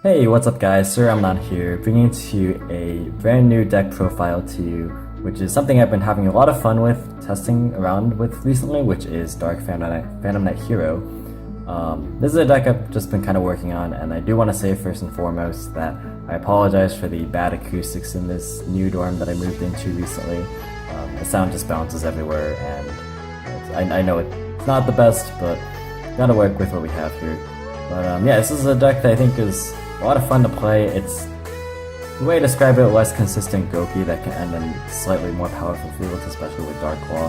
Hey, what's up guys? Sir Amnan here, bringing to you a brand new deck profile to you, which is something I've been having a lot of fun with, testing around with recently, which is Dark Phantom Knight Hero. This is a deck I've just been kind of working on, and I do want to say first and foremost that I apologize for the bad acoustics in this new dorm that I moved into recently. The sound just bounces everywhere, and I know it's not the best, but gotta work with what we have here. But yeah, this is a deck that I think is a lot of fun to play. It's, the way to describe it, less consistent Goki that can end in slightly more powerful fields, especially with Dark Claw.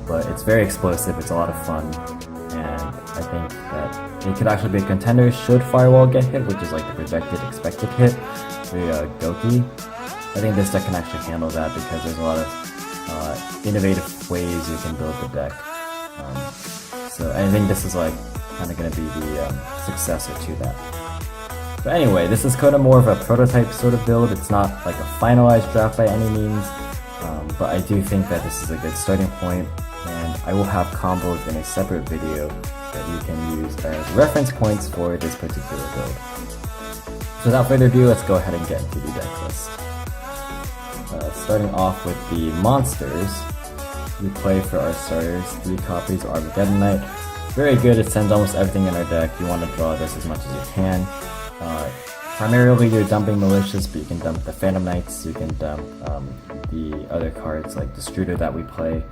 But it's very explosive, it's a lot of fun, and I think that it could actually be a contender should Firewall get hit, which is like the projected expected hit for Goki. I think this deck can actually handle that because there's a lot of innovative ways you can build the deck. So I think this is like kind of going to be the successor to that. But anyway, this is kind of more of a prototype sort of build. It's not like a finalized draft by any means, but I do think that this is a good starting point, and I will have combos in a separate video that you can use as reference points for this particular build. So without further ado, let's go ahead and get into the deck list. Starting off with the monsters, we play for our starters 3 copies of Armageddon Knight. Very good, it sends almost everything in our deck. You want to draw this as much as you can. Primarily you're dumping Malicious, but you can dump the Phantom Knights, you can dump the other cards like Destruder that we play,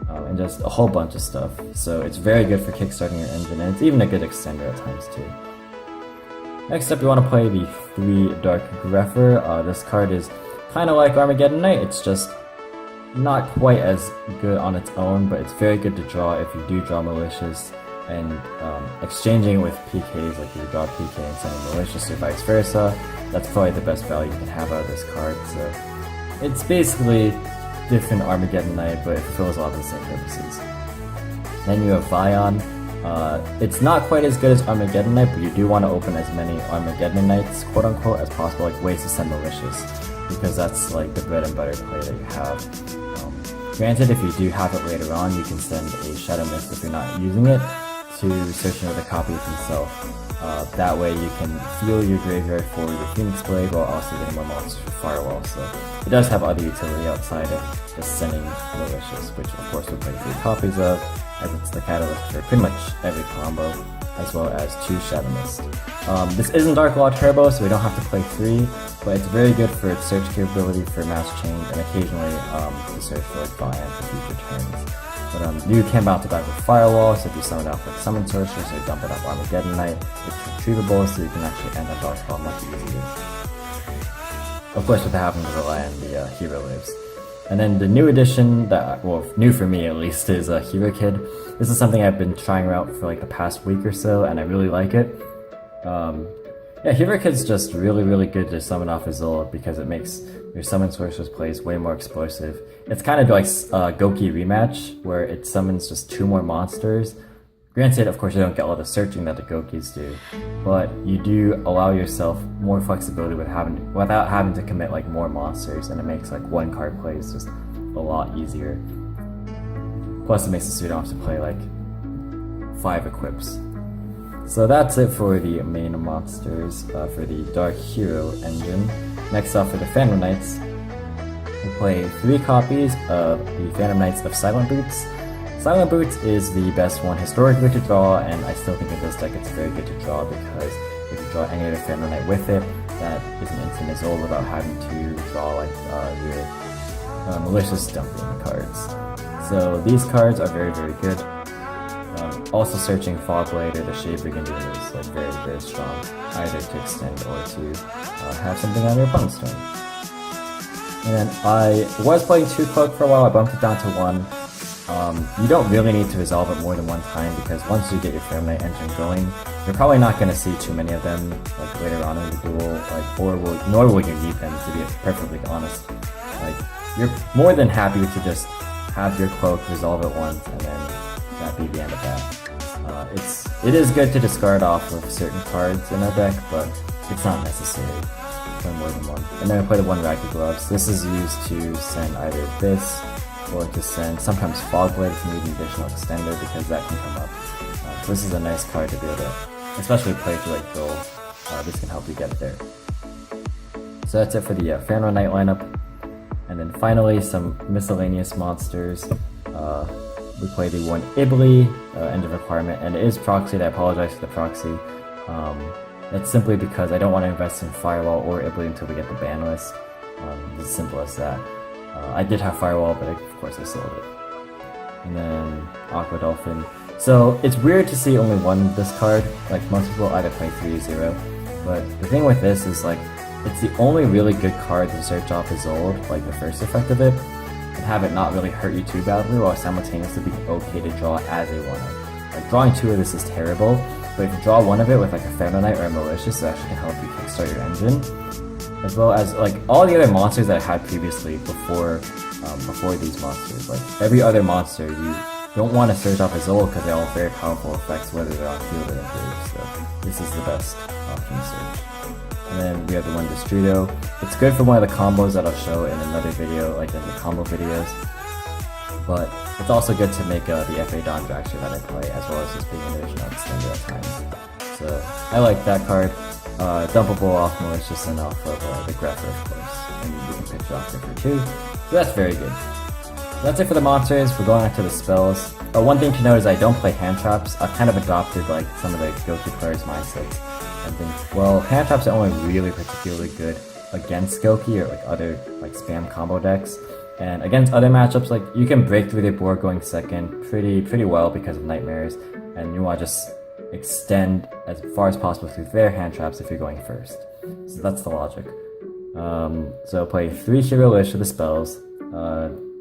and just a whole bunch of stuff. So it's very good for kickstarting your engine, and it's even a good extender at times too. Next up, you want to play the 3 Dark Grepher. This card is kind of like Armageddon Knight, it's just not quite as good on its own, but it's very good to draw if you do draw Malicious, and exchanging with PKs, like you draw PK and sending Malicious or vice versa, that's probably the best value you can have out of this card. So it's basically different Armageddon Knight, but it fulfills a lot of the same purposes. Then you have Vion. It's not quite as good as Armageddon Knight, but you do want to open as many Armageddon Knights, quote unquote, as possible, like ways to send Malicious, because that's like the bread and butter play that you have. Granted, if you do have it later on, you can send a Shadow Mist if you're not using it to search another copy of himself. That way you can fuel your graveyard for your Phoenix Blade while also getting more monsters for Firewall. So it does have other utility outside of just sending Malicious, which of course we'll play 3 copies of, as it's the catalyst for pretty much every combo, as well as 2 Shadow Mist. This isn't Dark Law Turbo, so we don't have to play 3, but it's very good for its search capability for Mass Change, and occasionally to search for like Vion for future turns. But you can bounce it back with Firewall, so if you summon it off like Summon Sorceress, or dump it off Armageddon Knight, it's retrievable, so you can actually end a Dark Claw much easier. Of course, with having to rely on the Hero Lives. And then the new addition, that, well, new for me at least, is Hero Kid. This is something I've been trying out for like the past week or so, and I really like it. Yeah, Hero Kid's just really good to summon off Azula because it makes your Summon Sorceress plays way more explosive. It's kind of like Goki Rematch, where it summons just 2 more monsters. Granted, of course, you don't get all the searching that the Gokis do, but you do allow yourself more flexibility without having to commit like more monsters, and it makes like 1 card plays just a lot easier. Plus, it makes it so you don't have to play like 5 equips. So that's it for the main monsters for the Dark Hero engine. Next up, for the Phantom Knights, we play 3 copies of the Phantom Knights of Silent Boots. Silent Boots is the best one historically to draw, and I still think in this deck it's very good to draw because if you draw any other Phantom Knight with it, that is an instant Azul without having to draw like your Malicious dumping cards. So these cards are very good. Also searching Fogblade or the Shade Brigand is like very strong, either to extend or to have something on your opponent's turn. And then I was playing 2 Cloak for a while, I bumped it down to 1. You don't really need to resolve it more than 1 time because once you get your Phantom Knight engine going, you're probably not going to see too many of them like later on in the duel, like nor will you need them, to be perfectly honest. Like, you're more than happy to just have your Cloak resolve it once and then that be the end of that. It is good to discard off with certain cards in our deck, but it's not necessary to play more than 1. And then I play the 1 Ragged Gloves. This is used to send either this, or to send sometimes Fogblade if you need an additional extender, because that can come up. So this is a nice card to be able to, especially play through like Goal this can help you get there. So that's it for the Phantom Knight lineup. And then finally, some miscellaneous monsters. We play the one Ibly, End of Requirement, and it is proxied. I apologize for the proxy. That's simply because I don't want to invest in Firewall or Ibly until we get the ban list. It's as simple as that. I did have Firewall, but of course I sold it. And then Aqua Dolphin. So it's weird to see only one this card. Like most people either play 3-0, but the thing with this is like it's the only really good card to search off Isolde, like the first effect of it, and have it not really hurt you too badly while simultaneously being okay to draw as a 1-of. Like drawing 2 of this is terrible, but if you draw 1 of it with like a Phantom Knight or a Malicious, it actually can help you kickstart your engine. As well as like all the other monsters that I had previously before these monsters. Like every other monster, you don't want to search off Isolde because they all have very powerful effects whether they're on field or in grave, so this is the best option to search. And then we have the one Destrudo. It's good for one of the combos that I'll show in another video, like in the combo videos. But it's also good to make the FA Dawn Draxter that I play, as well as just being an original extender at times. So I like that card. Dumpable off Malicious and off of the Greffer, of course. And you can pick Jocker for 2. So that's very good. That's it for the monsters. We're going on to the spells. One thing to note is I don't play hand traps. I've kind of adopted like some of the Goku players' mindsets. I think, well, hand traps are only really particularly good against Goku or like other like spam combo decks. And against other matchups, like you can break through their board going second pretty well because of Nightmares, and you want to just extend as far as possible through their hand traps if you're going first. So that's the logic. So play 3 Hero Lich for the spells.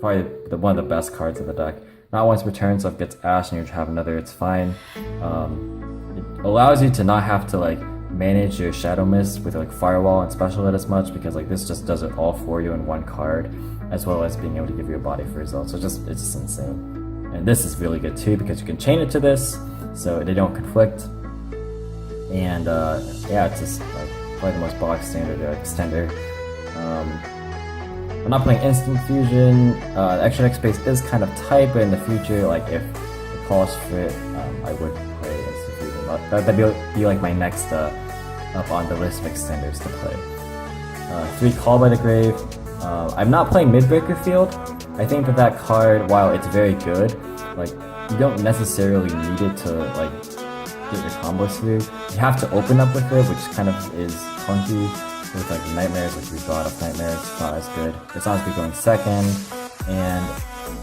Probably one of the best cards in the deck. Not once per turn, so if it gets Ash and you have another, it's fine. It allows you to not have to like manage your Shadow Mist with like Firewall and Special Hit as much, because like this just does it all for you in one card, as well as being able to give you a body for results. So it's just insane. And this is really good too because you can chain it to this, so they don't conflict. And yeah, it's just like probably the most box standard extender. I'm not playing Instant Fusion. The extra deck space is kind of tight, but in the future, like if it calls for it, I would play Instant Fusion. That'd be like my next up on the list of extenders to play. 3 Call by the Grave. I'm not playing Midbreaker Field. I think that card, while it's very good, like you don't necessarily need it to like get your combos through. You have to open up with it, which kind of is funky. With like Nightmares, which we brought up Nightmares, it's not as good. It's not as good going second, and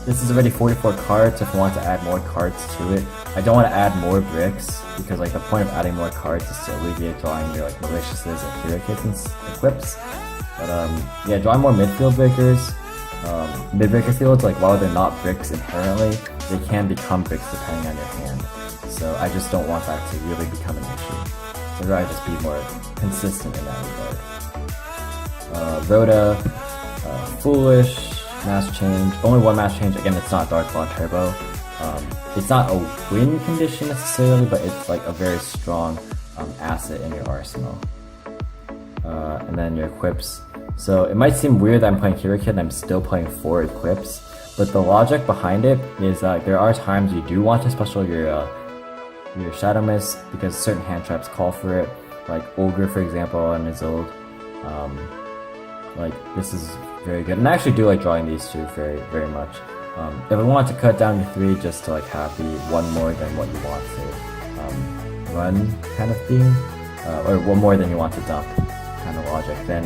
this is already 44 cards. If I want to add more cards to it, I don't want to add more bricks, because like the point of adding more cards is to alleviate drawing your like Maliciouses and Hero Kits and equips. But yeah, drawing more midfield breakers. Midbreaker fields, like while they're not bricks inherently, they can become bricks depending on your hand. So I just don't want that to really become an issue. So I'd rather just be more consistent in that regard. Rhoda, Foolish, Mass Change. Only one Mass Change. Again, it's not Dark Claw Turbo. It's not a win condition necessarily, but it's like a very strong asset in your arsenal. And then your equips. So it might seem weird that I'm playing Hero Kit and I'm still playing 4 equips, but the logic behind it is that there are times you do want to special your Shadow Mist because certain hand traps call for it, like Ogre for example and Isolde. Like this is very good, and I actually do like drawing these 2 very much. If I want to cut down to 3 just to like have the 1 more than what you want to run kind of theme, or 1 more than you want to dump kind of logic, then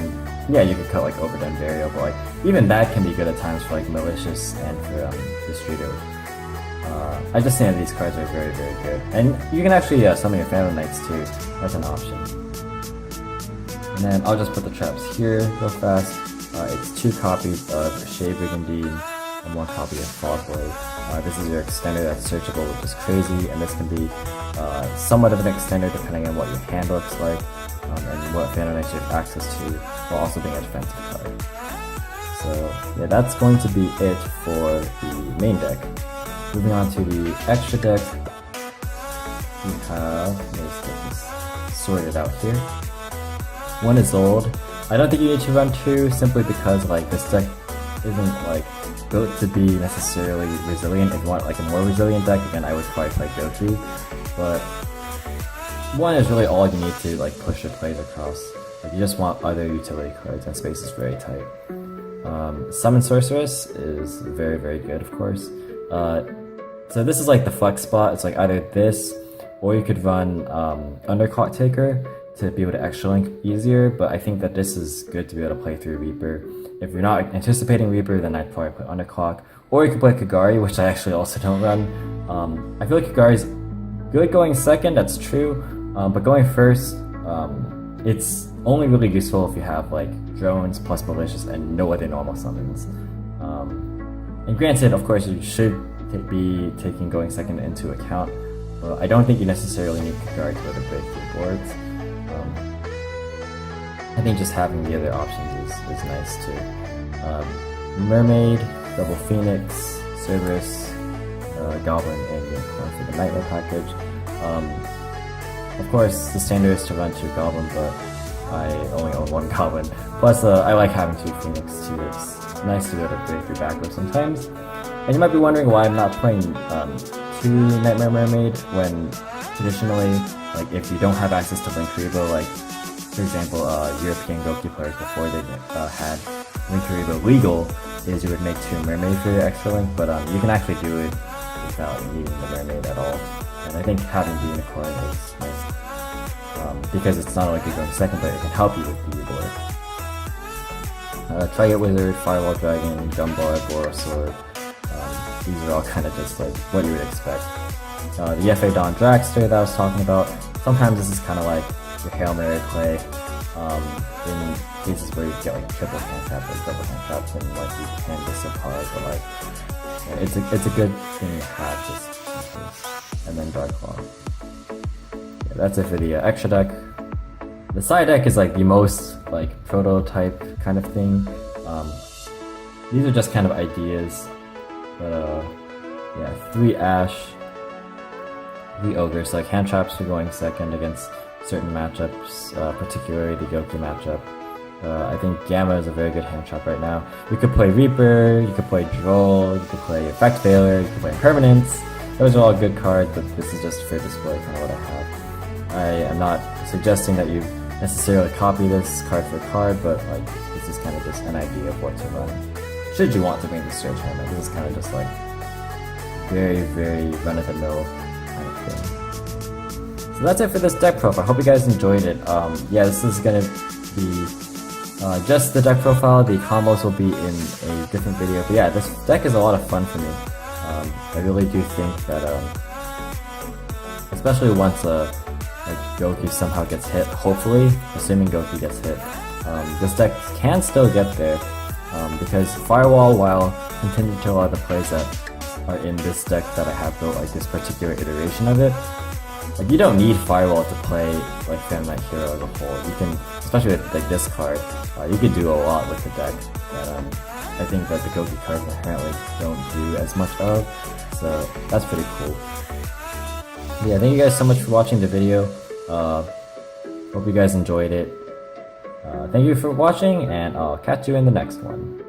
yeah, you could cut like Overdone Burial, but like even that can be good at times for like Malicious and for Destrudo. I just think that these cards are very good, and you can actually summon your Phantom Knights too. That's an option. And then I'll just put the traps here real fast. It's 2 copies of Shade Brigandine and 1 copy of Fogblade. This is your extender that's searchable, which is crazy, and this can be somewhat of an extender depending on what your hand looks like and what Phantom Knights you have access to, while also being a defensive card. So yeah, that's going to be it for the main deck. Moving on to the extra deck, we have, let me just get this sorted out here. 1 Isolde. I don't think you need to run 2 simply because like this deck isn't like built to be necessarily resilient. If you want like a more resilient deck, again I would probably play Goku, but 1 is really all you need to like push your plays across. Like you just want other utility cards, and space is very tight. Summon Sorceress is very, very good, of course. So this is like the flex spot. It's like either this, or you could run Underclock Taker to be able to extra link easier, but I think that this is good to be able to play through Reaper. If you're not anticipating Reaper, then I'd probably put Underclock. Or you could play Kagari, which I actually also don't run. I feel like Kagari's good going second, that's true, but going first, it's only really useful if you have like drones plus malicious and no other normal summons. And granted, of course, you should be taking going second into account, but I don't think you necessarily need Kagari to break through boards. I think just having the other options is nice too. Mermaid, Double Phoenix, Cerberus, Goblin, and Unicorn for the Nightmare package. Of course, the standard is to run 2 Goblin, but I only own 1 Goblin. Plus, I like having 2 Phoenix too. It's nice to be able to break through backwards sometimes. And you might be wondering why I'm not playing 2 Nightmare Mermaid when traditionally, like if you don't have access to Linkuriboh, like for example, European Goki players before they had Linkuriboh legal, is you would make 2 Mermaid for your extra link, but you can actually do it without needing the Mermaid at all. And I think having the Unicorn is nice, because it's not only good going second, but it can help you with the board. Trigate Wizard, Firewall Dragon, Gumbar, Borosaur, these are all kind of just like what you would expect. The FA Dawn Dragster that I was talking about, sometimes this is kind of like your Hail Mary play, in cases where you get like triple hand traps or double hand traps and like you can just so hard, but like it's a good thing to have just in case. And then Dark Claw. Yeah, that's it for the extra deck. The side deck is like the most like prototype kind of thing. These are just kind of ideas, but yeah, 3 Ash, 3 Ogre, so like hand traps for going second against certain matchups, particularly the Goki matchup. I think Gamma is a very good hand trap right now. You could play Reaper, you could play Droll, you could play Effect Failure, you could play Impermanence. Those are all good cards, but this is just for display, kind of what I have. I am not suggesting that you necessarily copy this card for card, but like this is kind of just an idea of what to run. Should you want to bring the Surge Hammer, this is kind of just like very, very run-of-the-mill kind of thing. So that's it for this deck profile. I hope you guys enjoyed it. Yeah, this is gonna be just the deck profile. The combos will be in a different video. But yeah, this deck is a lot of fun for me. I really do think that, especially once like Goki somehow gets hit, hopefully, assuming Goki gets hit, this deck can still get there. Because Firewall, while contingent to a lot of the plays that are in this deck that I have built, like this particular iteration of it, like you don't need Firewall to play like Phantom Knight Hero as a whole. You can, especially with like this card, you could do a lot with the deck that I think that the Goki cards inherently don't do as much of. So that's pretty cool. Yeah, thank you guys so much for watching the video. Hope you guys enjoyed it. Thank you for watching, and I'll catch you in the next one.